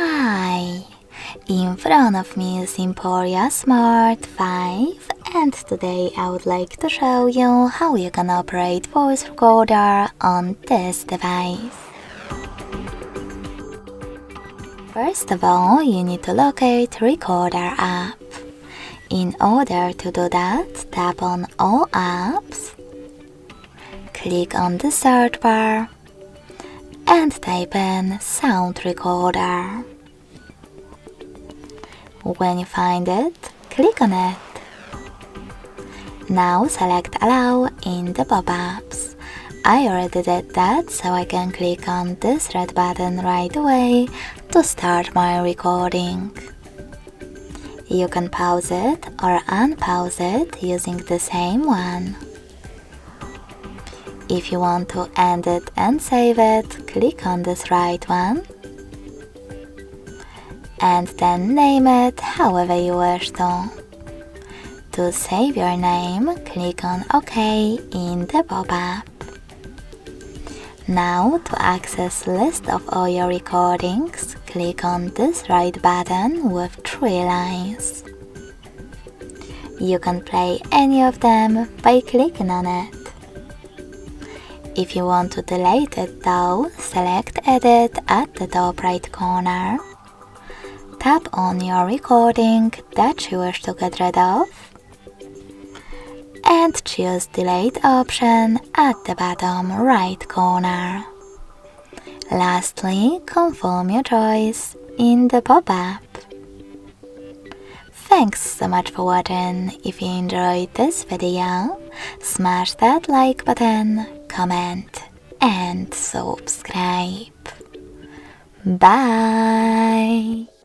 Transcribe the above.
Hi, in front of me is EMPORIA Smart 5 and today I would like to show you how you can operate voice recorder on this device. First of all, you need to locate Recorder app. In order to do that, tap on All apps, click on the search bar and type in Sound Recorder. When you find it, click on it. Now select Allow in the pop-ups. I already did that, so I can click on this red button right away to start my recording. You can pause it or unpause it using the same one. If you want to end it and save it, click on this right one and then name it however you wish to. To save your name, click on OK in the pop-up. Now, to access list of all your recordings, click on this right button with 3 lines. You can play any of them by clicking on it. If you want to delete it though, select Edit at the top right corner. Tap on your recording that you wish to get rid of and choose Delete option at the bottom right corner. Lastly, confirm your choice in the pop-up. Thanks so much for watching. If you enjoyed this video, smash that like button, comment and subscribe. Bye!